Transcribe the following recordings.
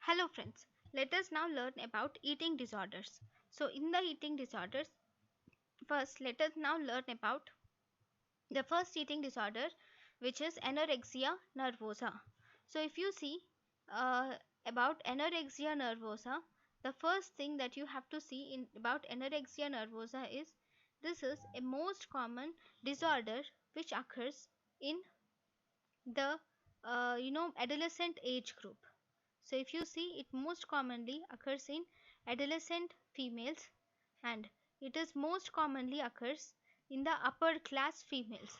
Hello friends, let us now learn about eating disorders. So in the eating disorders, first let us now learn about the first eating disorder, which is anorexia nervosa. So if you see about anorexia nervosa, the first thing that you have to see in about anorexia nervosa is this is a most common disorder which occurs in the adolescent age group. So if you see, it most commonly occurs in adolescent females, and it is most commonly occurs in the upper class females.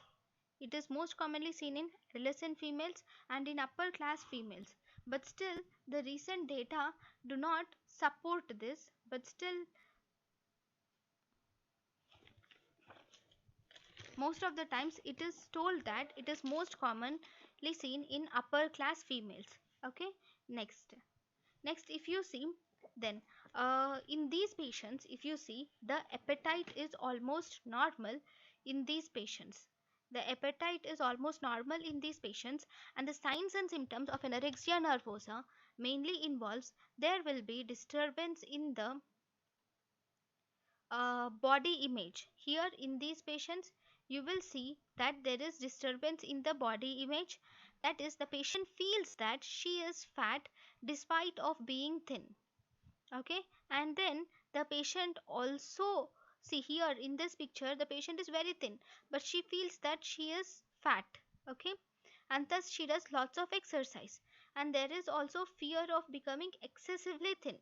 It is most commonly seen in adolescent females and in upper class females. But still the recent data do not support this, but still most of the times it is told that it is most commonly seen in upper class females. Okay, next if you see, then in these patients, if you see, the appetite is almost normal in these patients. The appetite is almost normal in these patients, and the signs and symptoms of anorexia nervosa mainly involves there will be disturbance in the body image. Here in these patients, you will see that there is disturbance in the body image. That is, the patient feels that she is fat despite of being thin. Okay, and then the patient also, see here in this picture, the patient is very thin, but she feels that she is fat. Okay, and thus she does lots of exercise, and there is also fear of becoming excessively thin.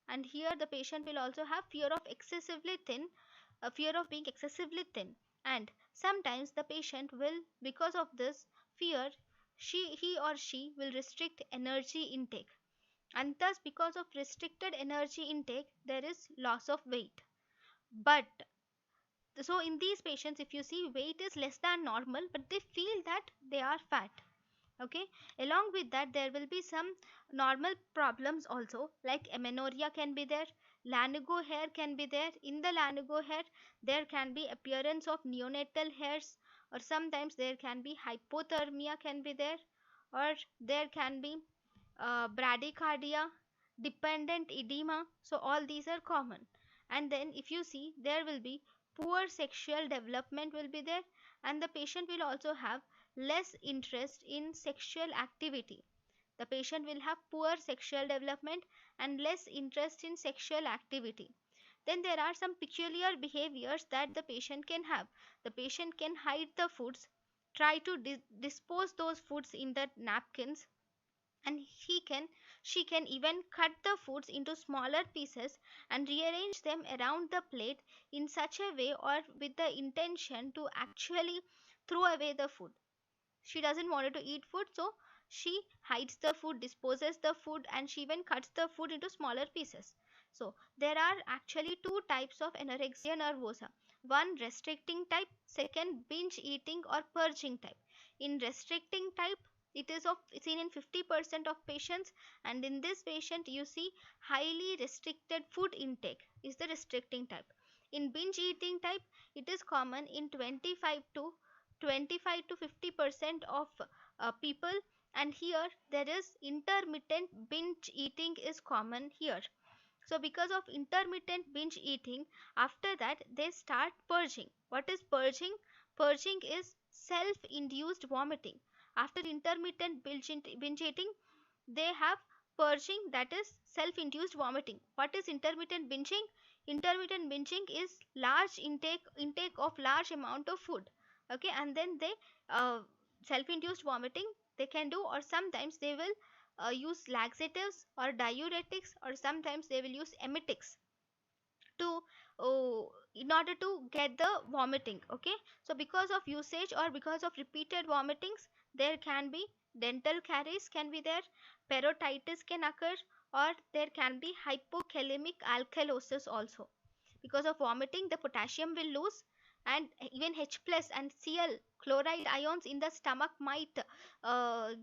And here the patient will also have fear of excessively thin, a fear of being excessively thin. And sometimes the patient will, because of this fear, he or she will restrict energy intake, and thus because of restricted energy intake there is loss of weight. But so in these patients, if you see, weight is less than normal, but they feel that they are fat. Okay, along with that there will be some normal problems also, like amenorrhea can be there, lanugo hair can be there. In the lanugo hair there can be appearance of neonatal hairs, or sometimes there can be hypothermia can be there, or there can be bradycardia, dependent edema. So all these are common. And then if you see, there will be poor sexual development will be there, and the patient will also have less interest in sexual activity. The patient will have poor sexual development and less interest in sexual activity. Then there are some peculiar behaviors that the patient can have. The patient can hide the foods, try to dispose those foods in the napkins, and she can even cut the foods into smaller pieces and rearrange them around the plate in such a way, or with the intention to actually throw away the food. She doesn't want to eat food, so she hides the food, disposes the food, and she even cuts the food into smaller pieces. So there are actually two types of anorexia nervosa: one restricting type, second binge eating or purging type. In restricting type, it is of seen in 50% of patients, and in this patient you see highly restricted food intake is the restricting type. In binge eating type, it is common in 25 to 50% of people, and here there is intermittent binge eating is common here. So because of intermittent binge eating, after that they start purging. What is purging? Purging is self induced vomiting. After intermittent binge eating, they have purging, that is self induced vomiting. What is intermittent binging? Intermittent binging is large intake of large amount of food. Okay, and then they self induced vomiting they can do, or sometimes they will use laxatives or diuretics, or sometimes they will use emetics to in order to get the vomiting. Okay, so because of usage or because of repeated vomitings, there can be dental caries can be there, perotitis can occur, or there can be hypokalemic alkalosis also. Because of vomiting, the potassium will lose, and even H plus and Cl chloride ions in the stomach might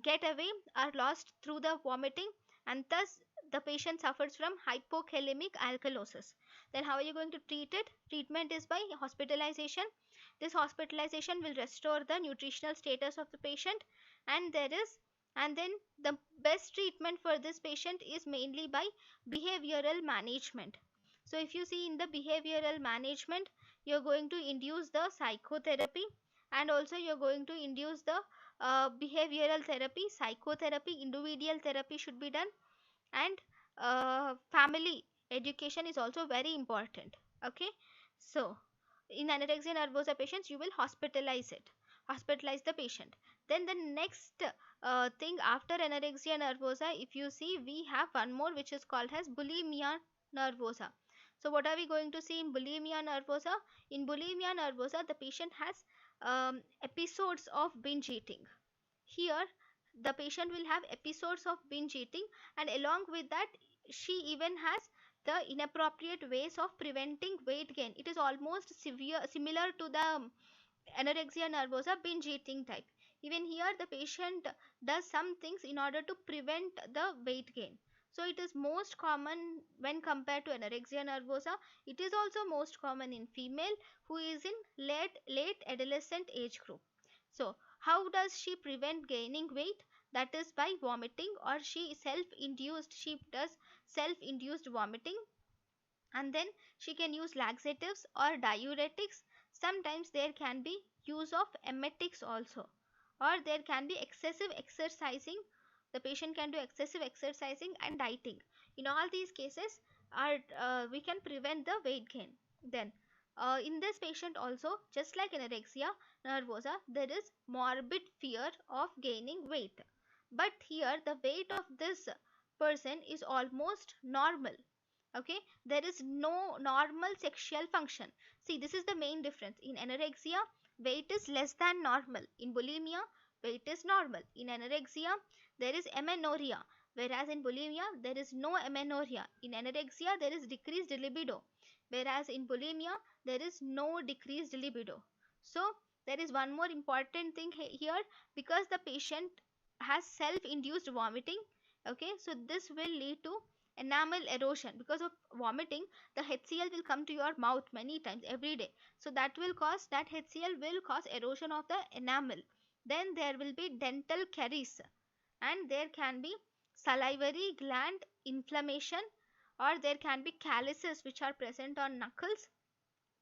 get away, are lost through the vomiting, and thus the patient suffers from hypokalemic alkalosis. Then how are you going to treat it? Treatment is by hospitalization. This hospitalization will restore the nutritional status of the patient, and there is and then best treatment for this patient is mainly by behavioral management. So if you see in the behavioral management, you're going to induce the psychotherapy, and also you're going to induce the behavioral therapy, psychotherapy, individual therapy should be done, and family education is also very important. Okay, so in anorexia nervosa patients, you will hospitalize the patient. Then the next thing after anorexia nervosa, if you see, we have one more which is called as bulimia nervosa. So what are we going to see in bulimia nervosa? In bulimia nervosa, the patient has episodes of binge eating. Here the patient will have episodes of binge eating, and along with that she even has the inappropriate ways of preventing weight gain. It is almost severe similar to the anorexia nervosa binge eating type. Even here the patient does some things in order to prevent the weight gain. So it is most common when compared to anorexia nervosa. It is also most common in female who is in late adolescent age group. So how does she prevent gaining weight? That is by vomiting, or she does self induced vomiting. And then she can use laxatives or diuretics. Sometimes there can be use of emetics also, or there can be excessive exercising. The patient can do excessive exercising and dieting. In all these cases, we can prevent the weight gain. Then in this patient also, just like anorexia nervosa, there is morbid fear of gaining weight, but here the weight of this person is almost normal. Okay, there is no normal sexual function. See, this is the main difference. In anorexia, weight is less than normal. In bulimia, weight is normal. In anorexia, there is amenorrhea, whereas in bulimia there is no amenorrhea. In anorexia there is decreased libido, whereas in bulimia there is no decreased libido. So there is one more important thing here, because the patient has self induced vomiting. Okay, so this will lead to enamel erosion. Because of vomiting, the HCl will come to your mouth many times every day, so that HCl will cause erosion of the enamel. Then there will be dental caries, and there can be salivary gland inflammation, or there can be calluses which are present on knuckles.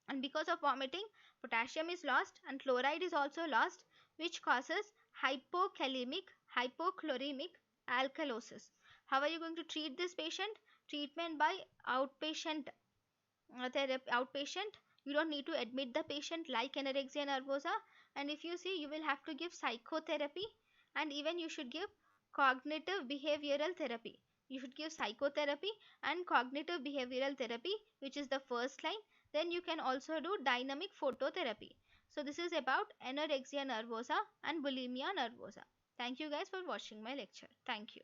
And because of vomiting, potassium is lost and chloride is also lost, which causes hypokalemic hypochloremic alkalosis. How are you going to treat this patient? Treatment by outpatient therapy. Outpatient, you don't need to admit the patient like anorexia nervosa. And if you see, you will have to give psychotherapy, and even you should give cognitive behavioral therapy. You should give psychotherapy and cognitive behavioral therapy, which is the first line. Then you can also do dynamic phototherapy. So this is about anorexia nervosa and bulimia nervosa. Thank you guys for watching my lecture. Thank you.